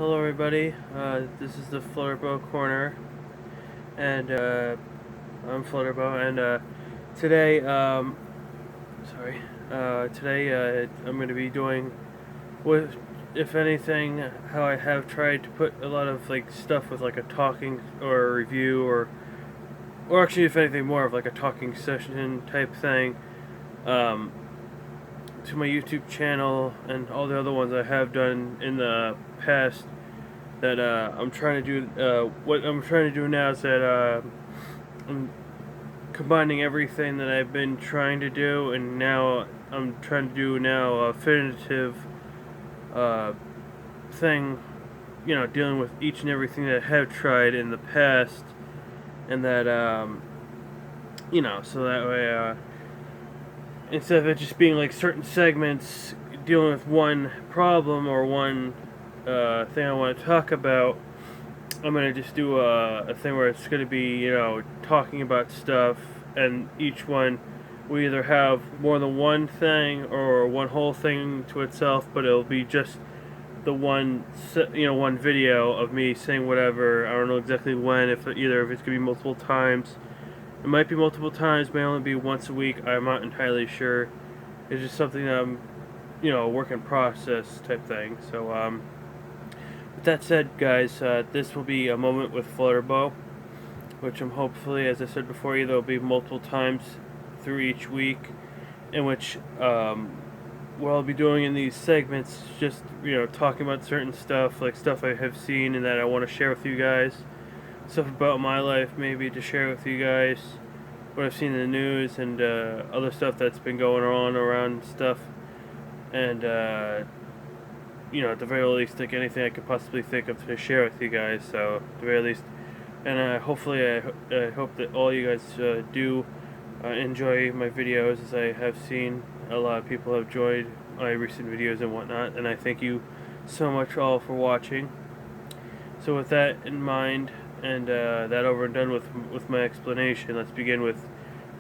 Hello everybody, this is the Flutterbow Corner, and I'm Flutterbow, and today, I'm going to be doing, with, if anything, how I have tried to put a lot of like stuff with like a talking or a review, or actually if anything more of like a talking session type thing, um, to my YouTube channel and all the other ones I have done in the past. That I'm trying to do. What I'm trying to do now is that I'm combining everything that I've been trying to do, and now I'm trying to do now a definitive uh, thing. Dealing with each and everything that I have tried in the past, and that so that way instead of it just being like certain segments dealing with one problem or one thing I want to talk about. I'm gonna just do a thing where it's gonna be, talking about stuff, and each one will either have more than one thing or one whole thing to itself, but it'll be just the one video of me saying whatever. I don't know exactly when, if it's gonna be multiple times. It might be multiple times, may only be once a week. I'm not entirely sure. It's just something that I'm, a work in process type thing. So, with that said, guys, this will be a moment with Flutterbow, which I'm hopefully, as I said before, either will be multiple times through each week, in which what I'll be doing in these segments, just talking about certain stuff, like stuff I have seen and that I want to share with you guys, stuff about my life maybe to share with you guys, what I've seen in the news, and other stuff that's been going on around stuff, and at the very least, like anything I could possibly think of to share with you guys. So, at the very least, and hopefully, I hope that all you guys do enjoy my videos, as I have seen a lot of people have enjoyed my recent videos and whatnot. And I thank you so much all for watching. So, with that in mind, and that over and done with my explanation, let's begin with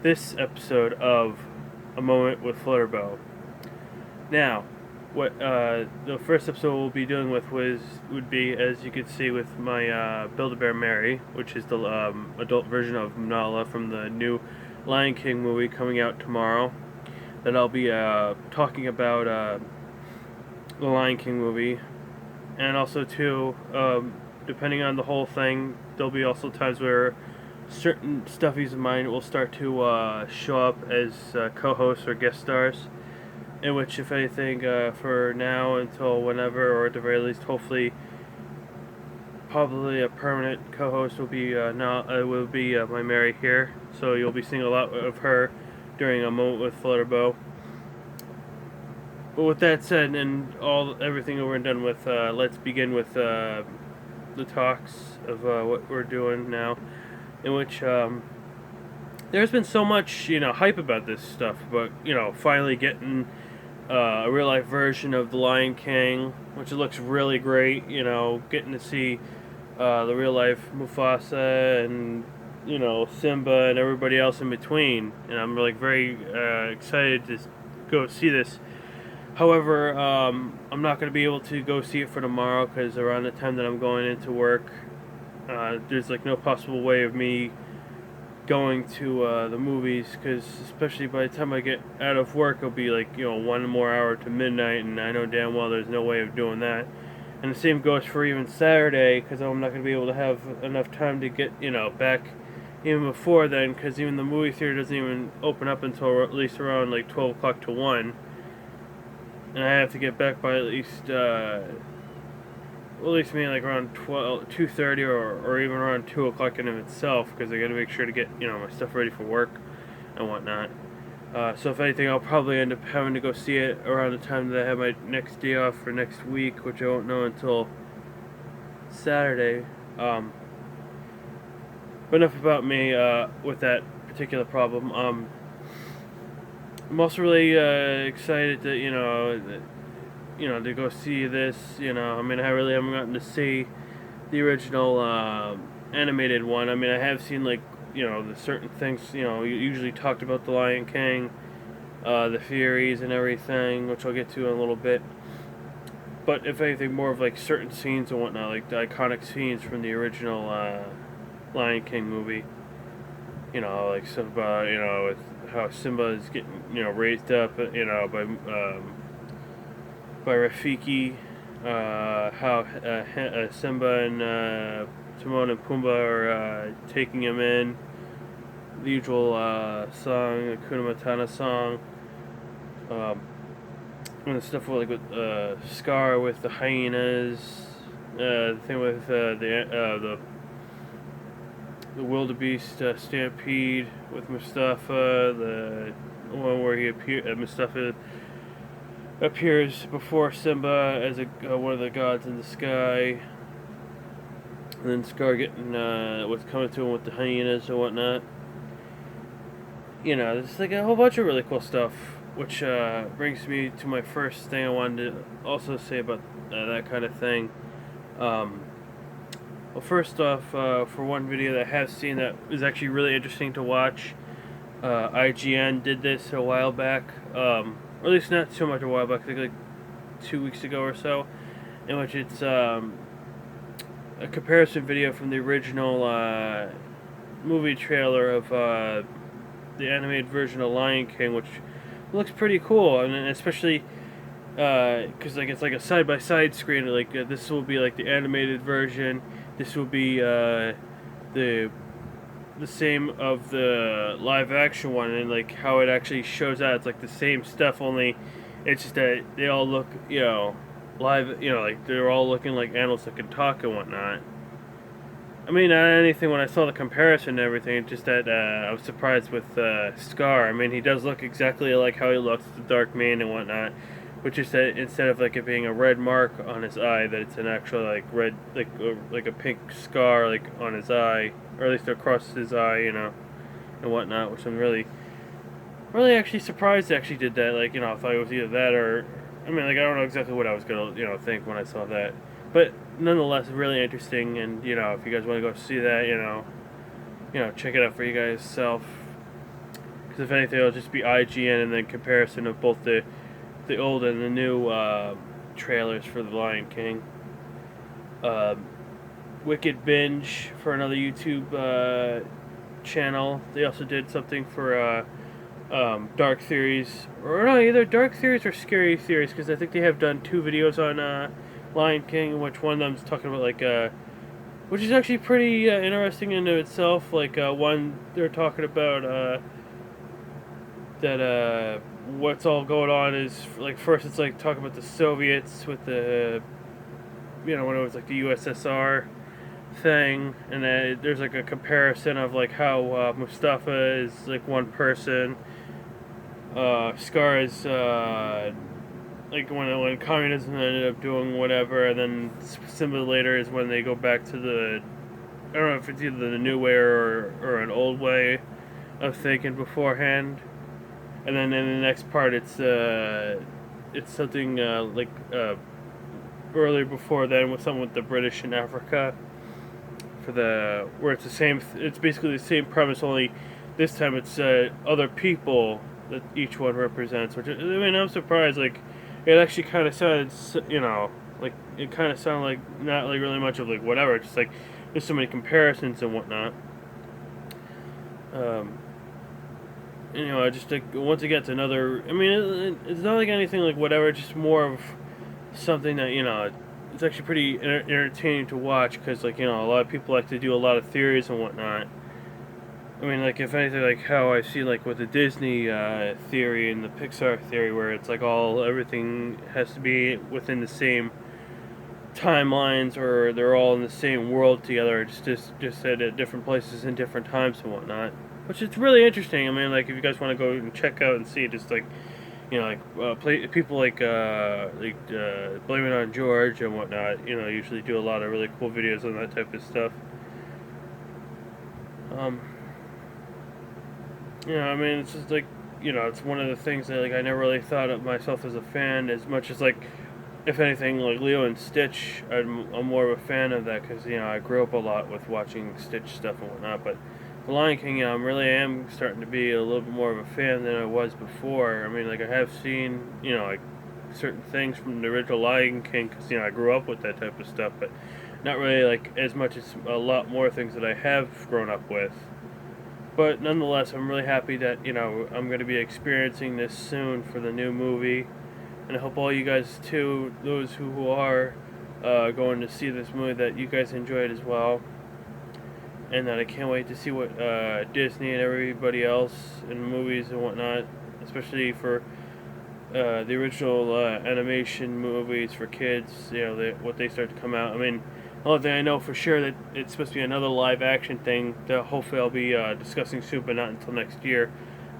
this episode of A Moment with Flutterbow. Now, what the first episode we'll be dealing with would be, as you can see, with my Build-A-Bear Mary, which is the adult version of Nala from the new Lion King movie coming out tomorrow. That I'll be talking about the Lion King movie, and also too, depending on the whole thing, there'll be also times where certain stuffies of mine will start to show up as co-hosts or guest stars. In which, if anything, for now until whenever, or at the very least, hopefully, probably a permanent co-host will be my Mary here. So you'll be seeing a lot of her during A Moment with Flutterbow. But with that said, and everything over and done with, let's begin with the talks of what we're doing now, in which there's been so much hype about this stuff, but finally getting a real life version of the Lion King, which looks really great. Getting to see the real life Mufasa and Simba and everybody else in between, and I'm like very excited to go see this. However, I'm not going to be able to go see it for tomorrow because around the time that I'm going into work, there's like no possible way of me going to the movies, because especially by the time I get out of work, it'll be like one more hour to midnight, and I know damn well there's no way of doing that. And the same goes for even Saturday, because I'm not going to be able to have enough time to get back even before then, because even the movie theater doesn't even open up until at least around like 12 o'clock to 1, and I have to get back by at least maybe like around 2:30 or even around 2 o'clock in of itself, because I got to make sure to get my stuff ready for work and whatnot. So if anything, I'll probably end up having to go see it around the time that I have my next day off for next week, which I won't know until Saturday. But enough about me with that particular problem. I'm also really excited that to go see this. I mean, I really haven't gotten to see the original animated one. I mean, I have seen like the certain things. You usually talked about the Lion King, the theories and everything, which I'll get to in a little bit. but if anything, more of like certain scenes and whatnot, like the iconic scenes from the original Lion King movie. You know, like Simba, you know, with how Simba is getting, you know, raised up, you know, by Rafiki, how Simba and Timon and Pumbaa are taking him in. The usual song, the Kuna Matata song. Um, and the stuff with, like with Scar with the hyenas. The thing with the wildebeest stampede with Mustafa. The one where Mustafa appears before Simba as one of the gods in the sky. And then Scar getting what's coming to him with the hyenas and whatnot. You know, there's like a whole bunch of really cool stuff, which brings me to my first thing I wanted to also say about that kind of thing. Well, first off, for one video that I have seen that is actually really interesting to watch, IGN did this a while back, or at least not so much a while back, I think like 2 weeks ago or so, in which it's a comparison video from the original movie trailer of the animated version of Lion King, which looks pretty cool, and especially because like it's like a side-by-side screen. Like this will be like the animated version. This will be the same of the live-action one, and like how it actually shows out. It's like the same stuff, only it's just that they all look, you know, live. You know, like they're all looking like animals that can talk and whatnot. I mean, not anything when I saw the comparison and everything, just that I was surprised with Scar. I mean, he does look exactly like how he looks with the dark mane and whatnot, which is that instead of like it being a red mark on his eye, that it's an actual like red, like a pink scar like on his eye, or at least across his eye, you know, and whatnot. Which I'm really actually surprised they actually did that. Like, you know, I thought it was either that or, I mean, like I don't know exactly what I was gonna, you know, think when I saw that, but nonetheless, really interesting. And you know, if you guys want to go see that, you know, check it out for you guys yourself. Because if anything, it'll just be IGN and then comparison of both the old and the new trailers for The Lion King. Wicked Binge for another YouTube channel. They also did something for Dark Theories, or no, either Dark Theories or Scary Theories, because I think they have done 2 videos on Lion King, which one of them's talking about like which is actually pretty interesting in itself. Like one, they're talking about that what's all going on is like, first it's like talking about the Soviets with the, you know, when it was like the USSR thing, and then there's like a comparison of like how Mustafa is like one person, Scar is like when communism ended up doing whatever, and then Simba later is when they go back to the, I don't know if it's either the new way or an old way of thinking beforehand. And then in the next part, it's something like earlier before then with something with the British in Africa, for the, where it's the same. It's basically the same premise, only this time it's other people that each one represents. Which, I mean, I'm surprised. Like, it actually kind of sounded, you know, like it kind of sounded like not like really much of like whatever. Just like there's so many comparisons and whatnot. You know, just like, once again, it's another, I mean, it's not like anything like whatever, just more of something that, you know, it's actually pretty entertaining to watch, because, like, you know, a lot of people like to do a lot of theories and whatnot. I mean, like, if anything, like how I see, like, with the Disney theory and the Pixar theory, where it's like everything has to be within the same timelines, or they're all in the same world together, just at different places in different times and whatnot. Which is really interesting. I mean, like, if you guys want to go and check out and see, just like, you know, like people like Blame It On George and whatnot, you know, usually do a lot of really cool videos on that type of stuff. You know, I mean, it's just like, you know, it's one of the things that, like, I never really thought of myself as a fan, as much as, like, if anything, like Leo and Stitch, I'm more of a fan of that, because, you know, I grew up a lot with watching Stitch stuff and whatnot. But The Lion King, you know, I am starting to be a little bit more of a fan than I was before. I mean, like, I have seen, you know, like certain things from the original Lion King, because I grew up with that type of stuff, but not really like as much as a lot more things that I have grown up with. But nonetheless, I'm really happy that I'm going to be experiencing this soon for the new movie, and I hope all you guys too, those who are going to see this movie, that you guys enjoy it as well, and that I can't wait to see what Disney and everybody else in movies and whatnot, especially for the original animation movies for kids, what they start to come out. I mean, the only thing I know for sure that it's supposed to be another live action thing that hopefully I'll be discussing soon, but not until next year,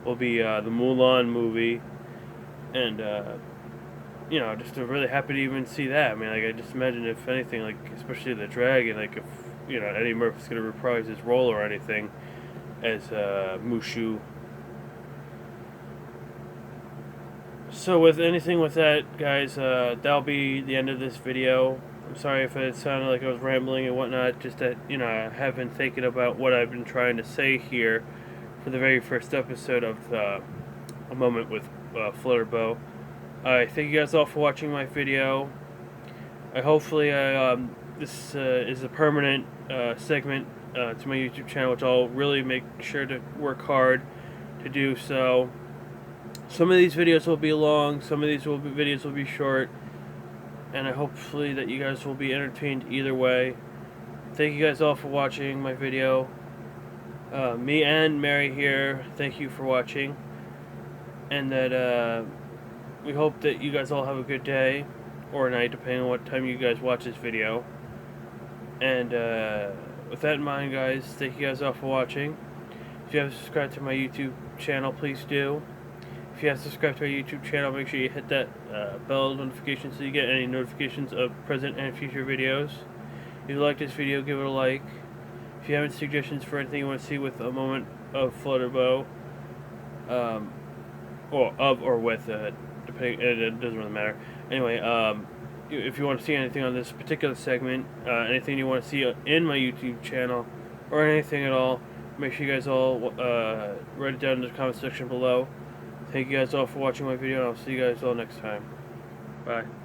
will be the Mulan movie, and just really happy to even see that. I mean, like, I just imagine, if anything, like, especially the dragon, like, if Eddie Murphy's gonna reprise his role or anything as Mushu. So with that, guys, that'll be the end of this video. I'm sorry if it sounded like I was rambling and whatnot, just that, I have been thinking about what I've been trying to say here for the very first episode of A Moment with Flutterbow. I thank you guys all for watching my video. Hopefully this is a permanent segment to my YouTube channel, which I'll really make sure to work hard to do so. Some of these videos will be long, some of these videos will be short, and I hopefully that you guys will be entertained either way. Thank you guys all for watching my video. Me and Mary here, thank you for watching, and that we hope that you guys all have a good day or night, depending on what time you guys watch this video. And with that in mind, guys, thank you guys all for watching. If you haven't subscribed to my YouTube channel, please do. If you have subscribed to my YouTube channel, make sure you hit that bell notification so you get any notifications of present and future videos. If you like this video, give it a like. If you have any suggestions for anything you want to see with A Moment of Flutterbow, or with, depending, it doesn't really matter. Anyway, if you want to see anything on this particular segment, anything you want to see in my YouTube channel, or anything at all, make sure you guys all write it down in the comment section below. Thank you guys all for watching my video, and I'll see you guys all next time. Bye.